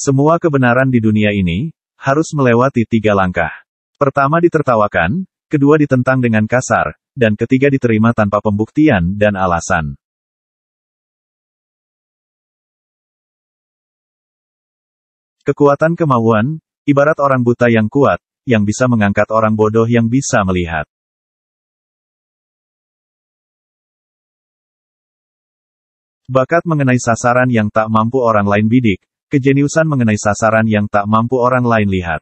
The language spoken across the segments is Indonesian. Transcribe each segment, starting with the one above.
Semua kebenaran di dunia ini harus melewati 3 langkah. Pertama ditertawakan, kedua ditentang dengan kasar, dan ketiga diterima tanpa pembuktian dan alasan. Kekuatan kemauan, ibarat orang buta yang kuat, yang bisa mengangkat orang bodoh yang bisa melihat. Bakat mengenai sasaran yang tak mampu orang lain bidik, kejeniusan mengenai sasaran yang tak mampu orang lain lihat.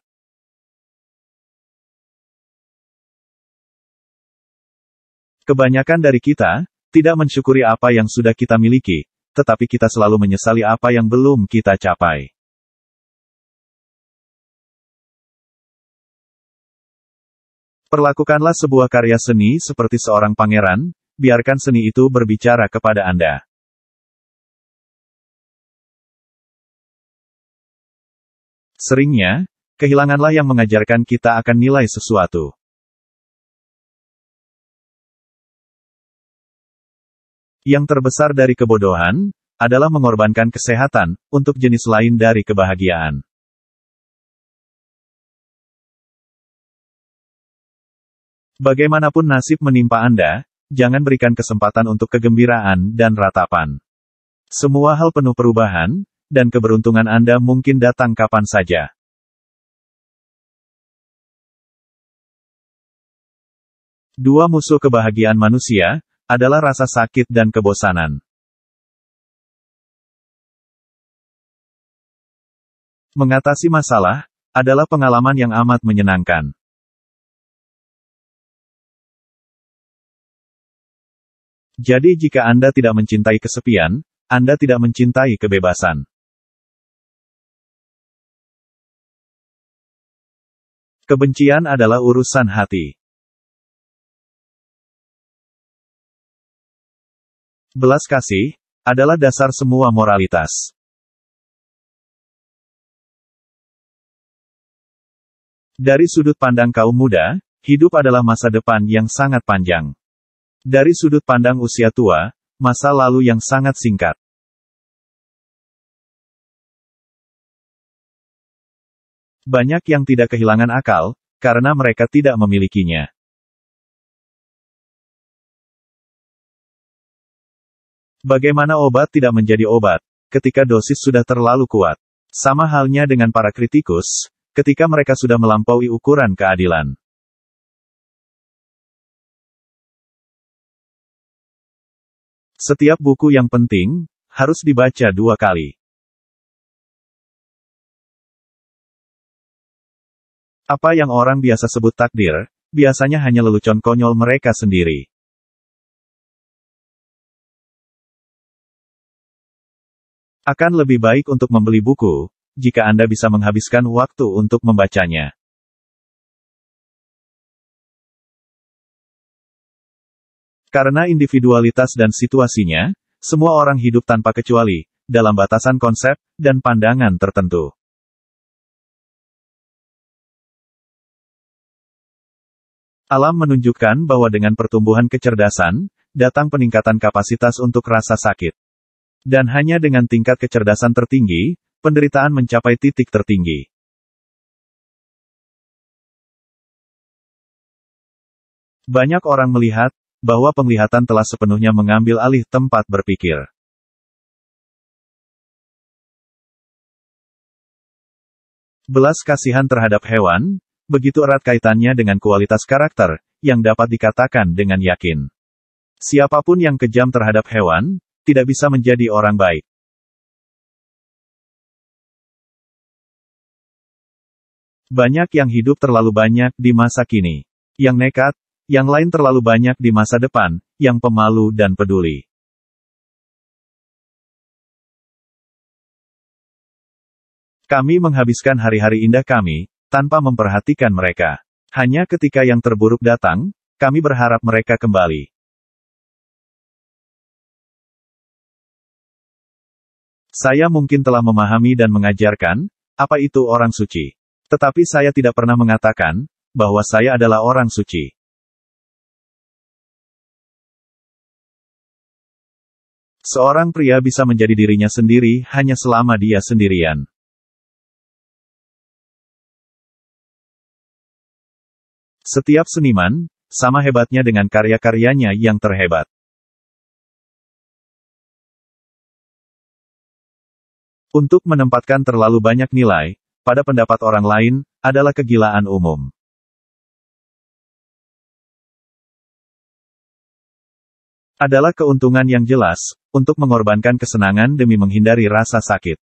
Kebanyakan dari kita tidak mensyukuri apa yang sudah kita miliki, tetapi kita selalu menyesali apa yang belum kita capai. Perlakukanlah sebuah karya seni seperti seorang pangeran, biarkan seni itu berbicara kepada Anda. Seringnya, kehilanganlah yang mengajarkan kita akan nilai sesuatu. Yang terbesar dari kebodohan adalah mengorbankan kesehatan untuk jenis lain dari kebahagiaan. Bagaimanapun nasib menimpa Anda, jangan berikan kesempatan untuk kegembiraan dan ratapan. Semua hal penuh perubahan, dan keberuntungan Anda mungkin datang kapan saja. Dua musuh kebahagiaan manusia adalah rasa sakit dan kebosanan. Mengatasi masalah adalah pengalaman yang amat menyenangkan. Jadi jika Anda tidak mencintai kesepian, Anda tidak mencintai kebebasan. Kebencian adalah urusan hati. Belas kasih adalah dasar semua moralitas. Dari sudut pandang kaum muda, hidup adalah masa depan yang sangat panjang. Dari sudut pandang usia tua, masa lalu yang sangat singkat. Banyak yang tidak kehilangan akal, karena mereka tidak memilikinya. Bagaimana obat tidak menjadi obat, ketika dosis sudah terlalu kuat? Sama halnya dengan para kritikus, ketika mereka sudah melampaui ukuran keadilan. Setiap buku yang penting, harus dibaca 2 kali. Apa yang orang biasa sebut takdir, biasanya hanya lelucon konyol mereka sendiri. Akan lebih baik untuk membeli buku, jika Anda bisa menghabiskan waktu untuk membacanya. Karena individualitas dan situasinya, semua orang hidup tanpa kecuali, dalam batasan konsep dan pandangan tertentu. Alam menunjukkan bahwa dengan pertumbuhan kecerdasan, datang peningkatan kapasitas untuk rasa sakit. Dan hanya dengan tingkat kecerdasan tertinggi, penderitaan mencapai titik tertinggi. Banyak orang melihat bahwa penglihatan telah sepenuhnya mengambil alih tempat berpikir. Belas kasihan terhadap hewan, begitu erat kaitannya dengan kualitas karakter, yang dapat dikatakan dengan yakin. Siapapun yang kejam terhadap hewan, tidak bisa menjadi orang baik. Banyak yang hidup terlalu banyak di masa kini. Yang nekat, yang lain terlalu banyak di masa depan, yang pemalu dan peduli. Kami menghabiskan hari-hari indah kami, tanpa memperhatikan mereka. Hanya ketika yang terburuk datang, kami berharap mereka kembali. Saya mungkin telah memahami dan mengajarkan, apa itu orang suci. Tetapi saya tidak pernah mengatakan, bahwa saya adalah orang suci. Seorang pria bisa menjadi dirinya sendiri hanya selama dia sendirian. Setiap seniman, sama hebatnya dengan karya-karyanya yang terhebat. Untuk menempatkan terlalu banyak nilai pada pendapat orang lain adalah kegilaan umum. Adalah keuntungan yang jelas untuk mengorbankan kesenangan demi menghindari rasa sakit.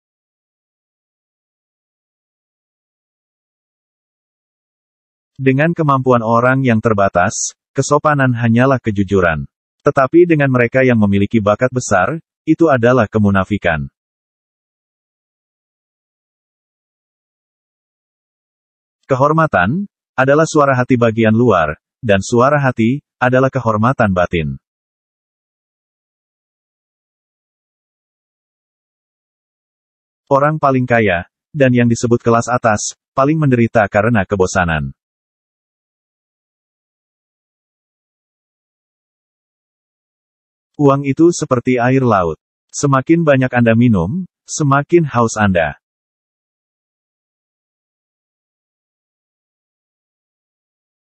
Dengan kemampuan orang yang terbatas, kesopanan hanyalah kejujuran. Tetapi dengan mereka yang memiliki bakat besar, itu adalah kemunafikan. Kehormatan adalah suara hati bagian luar, dan suara hati adalah kehormatan batin. Orang paling kaya, dan yang disebut kelas atas, paling menderita karena kebosanan. Uang itu seperti air laut. Semakin banyak Anda minum, semakin haus Anda.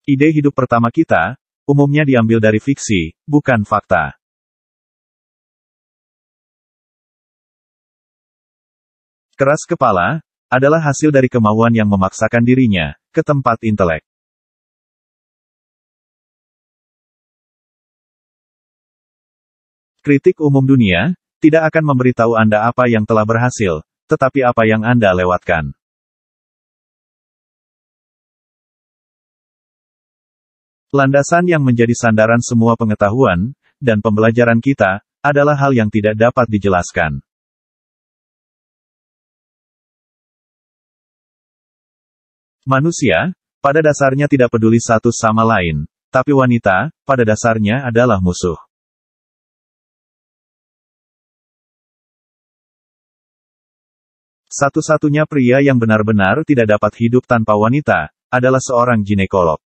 Ide hidup pertama kita, umumnya diambil dari fiksi, bukan fakta. Keras kepala adalah hasil dari kemauan yang memaksakan dirinya ke tempat intelek. Kritik umum dunia tidak akan memberitahu Anda apa yang telah berhasil, tetapi apa yang Anda lewatkan. Landasan yang menjadi sandaran semua pengetahuan dan pembelajaran kita adalah hal yang tidak dapat dijelaskan. Manusia, pada dasarnya tidak peduli satu sama lain, tapi wanita, pada dasarnya adalah musuh. Satu-satunya pria yang benar-benar tidak dapat hidup tanpa wanita adalah seorang ginekolog.